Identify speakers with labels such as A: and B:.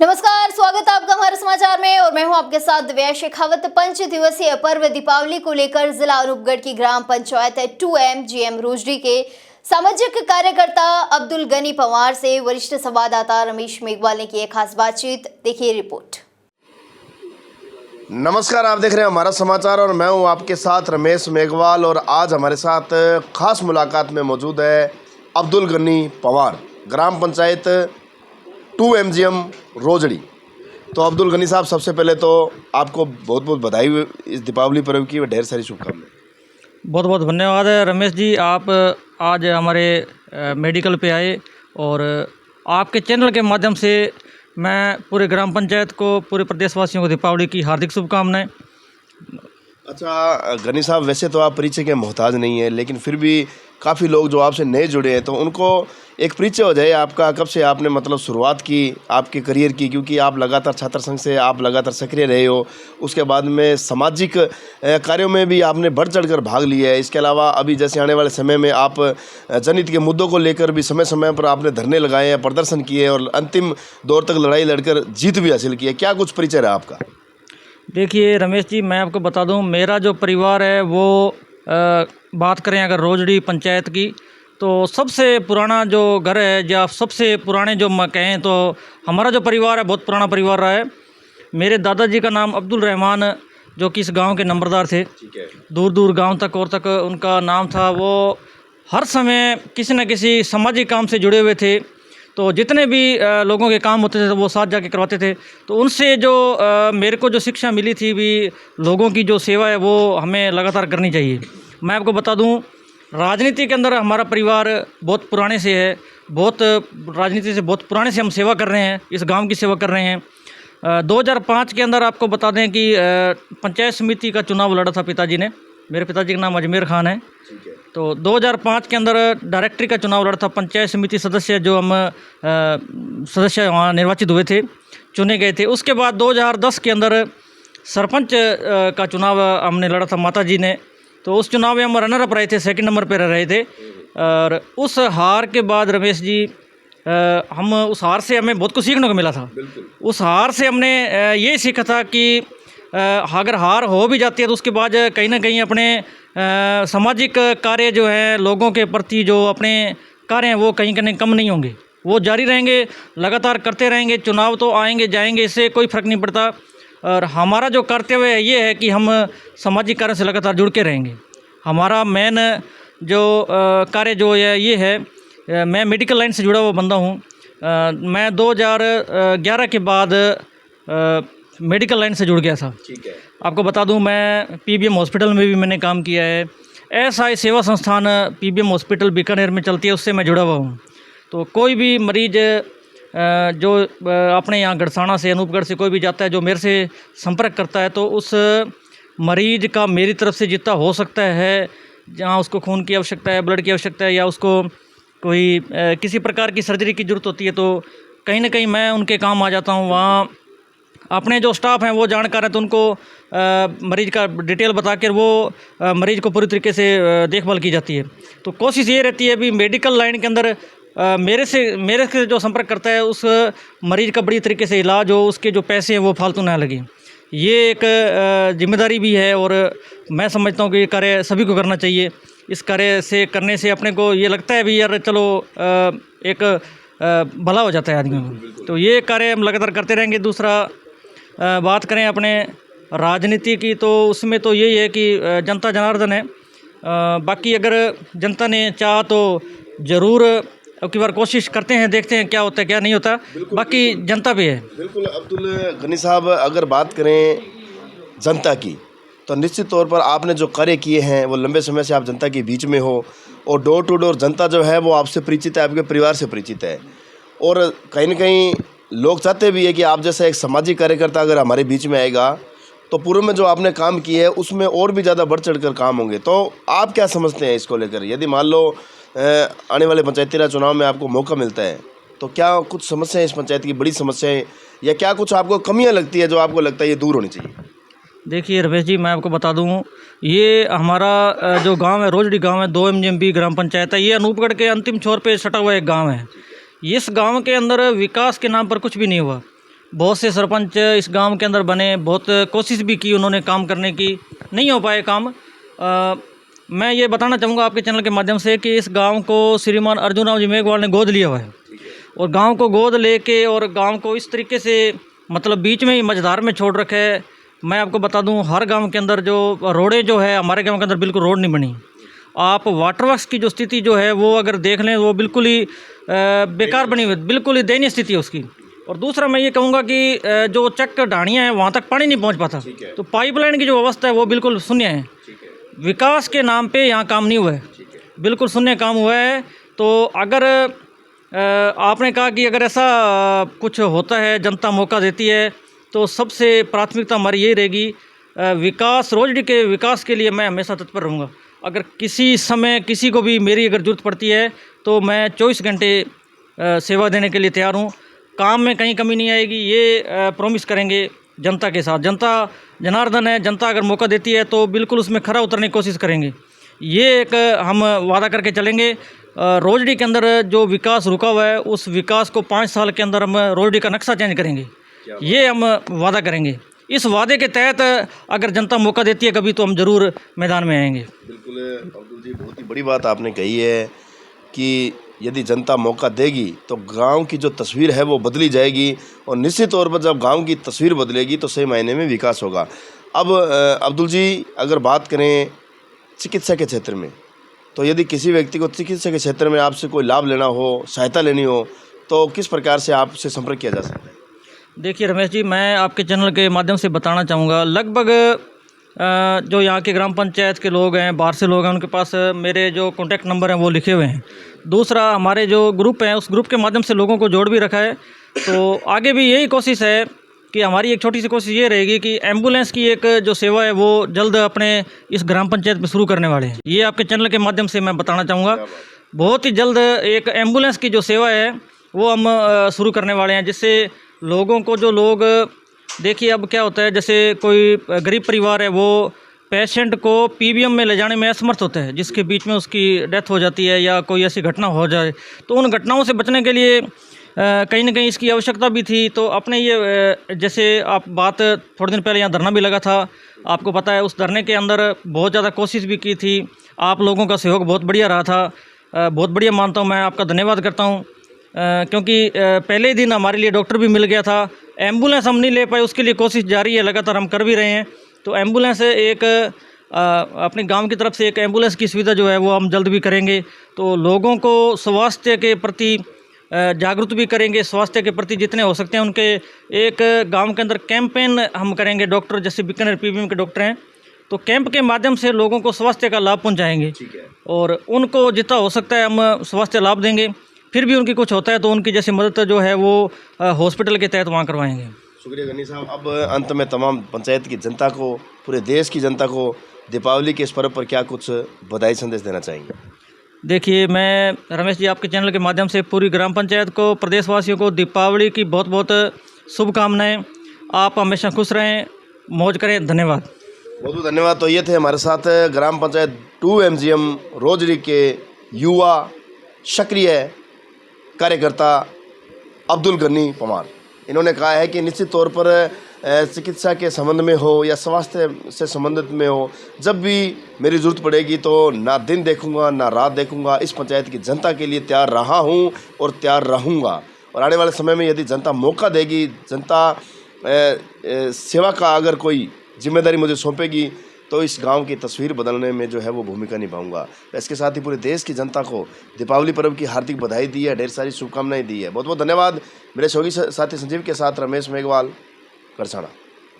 A: नमस्कार, स्वागत है आपका हमारे समाचार में और मैं हूं आपके साथ दिव्या शेखावत। 5 दिवसीय पर्व दीपावली को लेकर जिला अनूपगढ़ की ग्राम पंचायत 2M GM रोजड़ी के सामाजिक कार्यकर्ता अब्दुल गनी पंवार से वरिष्ठ संवाददाता रमेश मेघवाल ने की एक खास बातचीत। देखिए रिपोर्ट।
B: नमस्कार, आप देख रहे हैं हमारा समाचार और मैं हूं आपके साथ रमेश मेघवाल। और आज हमारे साथ खास मुलाकात में मौजूद है अब्दुल गनी पंवार, ग्राम पंचायत 2M GM रोजड़ी। तो अब्दुल गनी साहब, सबसे पहले तो आपको बहुत बहुत बधाई इस दीपावली पर्व की, ढेर सारी शुभकामनाएं।
C: बहुत बहुत धन्यवाद रमेश जी, आप आज हमारे मेडिकल पे आए और आपके चैनल के माध्यम से मैं पूरे ग्राम पंचायत को, पूरे प्रदेशवासियों को दीपावली की हार्दिक शुभकामनाएं।
B: अच्छा गनी साहब, वैसे तो आप परिचय के मोहताज नहीं है, लेकिन फिर भी काफ़ी लोग जो आपसे नए जुड़े हैं तो उनको एक परिचय हो जाए आपका। कब से आपने मतलब शुरुआत की आपके करियर की, क्योंकि आप लगातार छात्र संघ से आप लगातार सक्रिय रहे हो, उसके बाद में सामाजिक कार्यों में भी आपने बढ़ चढ़कर भाग लिया है। इसके अलावा अभी जैसे आने वाले समय में आप जनहित के मुद्दों को लेकर भी समय समय पर आपने धरने लगाए हैं, प्रदर्शन किए और अंतिम दौर तक लड़ाई लड़कर जीत भी हासिल की है। क्या कुछ परिचय रहा आपका?
C: देखिए रमेश जी, मैं आपको बता दूं, मेरा जो परिवार है वो बात करें अगर रोजड़ी पंचायत की, तो सबसे पुराना जो घर है या सबसे पुराने जो कहें तो हमारा जो परिवार है बहुत पुराना परिवार रहा है। मेरे दादाजी का नाम अब्दुल रहमान, जो कि इस गांव के नंबरदार थे। दूर दूर गांव तक और तक उनका नाम था। वो हर समय किसी न किसी सामाजिक काम से जुड़े हुए थे, तो जितने भी लोगों के काम होते थे वो साथ जाके करवाते थे। तो उनसे जो मेरे को जो शिक्षा मिली थी भी, लोगों की जो सेवा है वो हमें लगातार करनी चाहिए। मैं आपको बता दूं, राजनीति के अंदर हमारा परिवार बहुत पुराने से है, बहुत राजनीति से बहुत पुराने से हम सेवा कर रहे हैं, इस गांव की सेवा कर रहे हैं। 2005 के अंदर आपको बता दें कि पंचायत समिति का चुनाव लड़ा था पिताजी ने। मेरे पिताजी का नाम अजमेर खान है। तो 2005 के अंदर डायरेक्टरी का चुनाव लड़ा था। पंचायत समिति सदस्य जो हम सदस्य वहाँ निर्वाचित हुए थे, चुने गए थे। उसके बाद 2010 के अंदर सरपंच का चुनाव हमने लड़ा था माता जी ने। तो उस चुनाव में हम रनर अप रहे थे, सेकंड नंबर पर रहे थे। और उस हार के बाद रमेश जी, हम उस हार से हमें बहुत कुछ सीखने को मिला था। उस हार से हमने ये सीखा था कि अगर हार हो भी जाती है तो उसके बाद कहीं ना कहीं अपने सामाजिक कार्य जो है, लोगों के प्रति जो अपने कार्य हैं वो कहीं कहीं कम नहीं होंगे, वो जारी रहेंगे, लगातार करते रहेंगे। चुनाव तो आएंगे जाएंगे, इससे कोई फ़र्क नहीं पड़ता। और हमारा जो कर्तव्य है ये है कि हम सामाजिक कार्य से लगातार जुड़ के रहेंगे। हमारा मेन जो कार्य जो है ये है, मैं मेडिकल लाइन से जुड़ा हुआ बंदा हूँ। मैं 2011 के बाद मेडिकल लाइन से जुड़ गया था।
B: ठीक है।
C: आपको बता दूं, मैं PBM हॉस्पिटल में भी मैंने काम किया है। SI सेवा संस्थान PBM हॉस्पिटल बीकानेर में चलती है, उससे मैं जुड़ा हुआ हूं। तो कोई भी मरीज जो अपने यहाँ गड़साना से, अनूपगढ़ से कोई भी जाता है, जो मेरे से संपर्क करता है, तो उस मरीज का मेरी तरफ से जितना हो सकता है, जहाँ उसको खून की आवश्यकता है, ब्लड की आवश्यकता है, या उसको कोई किसी प्रकार की सर्जरी की ज़रूरत होती है, तो कहीं ना कहीं मैं उनके काम आ जाता हूँ। वहाँ अपने जो स्टाफ हैं वो जानकार हैं, तो उनको मरीज़ का डिटेल बता कर वो मरीज़ को पूरी तरीके से देखभाल की जाती है। तो कोशिश ये रहती है भी मेडिकल लाइन के अंदर मेरे से जो संपर्क करता है उस मरीज़ का बड़ी तरीके से इलाज हो, उसके जो पैसे हैं वो फालतू ना लगे। ये एक जिम्मेदारी भी है और मैं समझता हूँ कि ये कार्य सभी को करना चाहिए। इस कार्य से करने से अपने को ये लगता है भी यार चलो एक भला हो जाता है आदमी को। तो ये कार्य हम लगातार करते रहेंगे। दूसरा बात करें अपने राजनीति की, तो उसमें तो यही है कि जनता जनार्दन है। बाकी अगर जनता ने चाहा तो ज़रूर अब की बार कोशिश करते हैं, देखते हैं क्या होता है क्या नहीं होता, बाकी जनता पे है।
B: बिल्कुल अब्दुल गनी साहब, अगर बात करें जनता की, तो निश्चित तौर पर आपने जो कार्य किए हैं वो लंबे समय से आप जनता के बीच में हो, और डोर टू डोर जनता जो है वो आपसे परिचित है, आपके परिवार से परिचित है। और कहीं ना कहीं लोग चाहते भी है कि आप जैसा एक सामाजिक कार्यकर्ता अगर हमारे बीच में आएगा तो पूर्व में जो आपने काम किए है उसमें और भी ज़्यादा बढ़ चढ़ कर काम होंगे। तो आप क्या समझते हैं इसको लेकर? यदि मान लो आने वाले पंचायती राज चुनाव में आपको मौका मिलता है, तो क्या कुछ समस्याएं इस पंचायत की, बड़ी समस्याएं, या क्या कुछ आपको कमियां लगती है जो आपको लगता है ये दूर होनी चाहिए?
C: देखिए रमेश जी, मैं आपको बता दूं, ये हमारा जो गांव है, रोजड़ी गांव है, 2M GM ग्राम पंचायत है। ये अनूपगढ़ के अंतिम छोर पे सटा हुआ एक गांव है। इस गांव के अंदर विकास के नाम पर कुछ भी नहीं हुआ। बहुत से सरपंच इस गांव के अंदर बने, बहुत कोशिश भी की उन्होंने काम करने की, नहीं हो पाए काम। मैं ये बताना चाहूँगा आपके चैनल के माध्यम से कि इस गांव को श्रीमान अर्जुन राम जी मेघवाल ने गोद लिया हुआ है, और गांव को गोद लेके और गांव को इस तरीके से मतलब बीच में ही मझधार में छोड़ रखा है। मैं आपको बता दूं, हर गांव के अंदर जो रोडें जो है, हमारे गांव के अंदर बिल्कुल रोड नहीं बनी। आप वाटर वर्क्स की जो स्थिति जो है वो अगर देख लें, वो बिल्कुल ही बेकार बनी हुई, बिल्कुल ही दयनीय स्थिति है उसकी। और दूसरा मैं ये कहूँगा कि जो चक ढाणियाँ हैं वहाँ तक पानी नहीं पहुँच पाता, तो पाइपलाइन की जो अवस्था है वो बिल्कुल शून्य है। विकास के नाम पे यहाँ काम नहीं हुआ है, बिल्कुल शून्य काम हुआ है। तो अगर आपने कहा कि अगर ऐसा कुछ होता है, जनता मौका देती है, तो सबसे प्राथमिकता हमारी यही रहेगी विकास, रोजडी के विकास के लिए मैं हमेशा तत्पर रहूँगा। अगर किसी समय किसी को भी मेरी अगर ज़रूरत पड़ती है तो मैं 24 घंटे सेवा देने के लिए तैयार हूँ। काम में कहीं कमी नहीं आएगी, ये प्रॉमिस करेंगे जनता के साथ। जनता जनार्दन है, जनता अगर मौका देती है तो बिल्कुल उसमें खरा उतरने की कोशिश करेंगे। ये एक हम वादा करके चलेंगे। रोजडी के अंदर जो विकास रुका हुआ है, उस विकास को 5 साल के अंदर हम रोजडी का नक्शा चेंज करेंगे, ये हम वादा करेंगे। इस वादे के तहत अगर जनता मौका देती है कभी, तो हम ज़रूर मैदान में आएंगे।
B: बिल्कुल अब्दुल जी, बहुत ही बड़ी बात आपने कही है कि यदि जनता मौका देगी तो गांव की जो तस्वीर है वो बदली जाएगी, और निश्चित तौर पर जब गांव की तस्वीर बदलेगी तो सही मायने में विकास होगा। अब अब्दुल जी, अगर बात करें चिकित्सा के क्षेत्र में, तो यदि किसी व्यक्ति को चिकित्सा के क्षेत्र में आपसे कोई लाभ लेना हो, सहायता लेनी हो, तो किस प्रकार से आपसे संपर्क किया जा सकता है?
C: देखिए रमेश जी, मैं आपके चैनल के माध्यम से बताना चाहूँगा, लगभग जो यहाँ के ग्राम पंचायत के लोग हैं, बाहर से लोग हैं, उनके पास मेरे जो कॉन्टैक्ट नंबर हैं वो लिखे हुए हैं। दूसरा, हमारे जो ग्रुप हैं, उस ग्रुप के माध्यम से लोगों को जोड़ भी रखा है। तो आगे भी यही कोशिश है कि हमारी एक छोटी सी कोशिश ये रहेगी कि एम्बुलेंस की एक जो सेवा है वो जल्द अपने इस ग्राम पंचायत में शुरू करने वाले हैं। ये आपके चैनल के माध्यम से मैं बताना चाहूँगा, बहुत ही जल्द एक एम्बुलेंस की जो सेवा है वो हम शुरू करने वाले हैं, जिससे लोगों को, जो लोग, देखिए अब क्या होता है, जैसे कोई गरीब परिवार है, वो पेशेंट को पीबीएम में ले जाने में असमर्थ होता है, जिसके बीच में उसकी डेथ हो जाती है या कोई ऐसी घटना हो जाए, तो उन घटनाओं से बचने के लिए कहीं ना कहीं इसकी आवश्यकता भी थी। तो अपने ये जैसे आप बात, थोड़े दिन पहले यहाँ धरना भी लगा था, आपको पता है, उस धरने के अंदर बहुत ज़्यादा कोशिश भी की थी, आप लोगों का सहयोग बहुत बढ़िया रहा था, बहुत बढ़िया मानता हूँ, मैं आपका धन्यवाद करता हूँ। क्योंकि पहले ही दिन हमारे लिए डॉक्टर भी मिल गया था। एम्बुलेंस हम नहीं ले पाए, उसके लिए कोशिश जारी है, लगातार हम कर भी रहे हैं। तो एम्बुलेंस एक अपने गांव की तरफ से एक एम्बुलेंस की सुविधा जो है वो हम जल्द भी करेंगे। तो लोगों को स्वास्थ्य के प्रति जागरूक भी करेंगे, स्वास्थ्य के प्रति जितने हो सकते हैं उनके एक गांव के अंदर कैंपेन हम करेंगे। डॉक्टर जैसे बीकानेर पीबीएम के डॉक्टर हैं, तो कैंप के माध्यम से लोगों को स्वास्थ्य का लाभ पहुँचाएँगे, और उनको जितना हो सकता है हम स्वास्थ्य लाभ देंगे। फिर भी उनकी कुछ होता है तो उनकी जैसे मदद जो है वो हॉस्पिटल के तहत वहाँ करवाएंगे।
B: शुक्रिया गनी साहब। अब अंत में तमाम पंचायत की जनता को, पूरे देश की जनता को दीपावली के इस पर्व पर क्या कुछ बधाई संदेश देना चाहेंगे?
C: देखिए, मैं रमेश जी आपके चैनल के माध्यम से पूरी ग्राम पंचायत को, प्रदेशवासियों को दीपावली की बहुत बहुत शुभकामनाएं। आप हमेशा खुश रहें, मौज करें। धन्यवाद,
B: बहुत बहुत धन्यवाद। तो ये थे हमारे साथ ग्राम पंचायत 2 MGM रोजडी के युवा सक्रिय कार्यकर्ता अब्दुल गनी पमार। इन्होंने कहा है कि निश्चित तौर पर चिकित्सा के संबंध में हो या स्वास्थ्य से संबंधित में हो, जब भी मेरी ज़रूरत पड़ेगी तो ना दिन देखूंगा ना रात देखूंगा, इस पंचायत की जनता के लिए तैयार रहा हूं और तैयार रहूंगा। और आने वाले समय में यदि जनता मौका देगी, जनता सेवा का अगर कोई जिम्मेदारी मुझे सौंपेगी, तो इस गांव की तस्वीर बदलने में जो है वो भूमिका निभाऊंगा। इसके साथ ही पूरे देश की जनता को दीपावली पर्व की हार्दिक बधाई दी है, ढेर सारी शुभकामनाएं दी है। बहुत बहुत धन्यवाद। मेरे सहयोगी साथी संजीव के साथ रमेश मेघवाल, करसाना।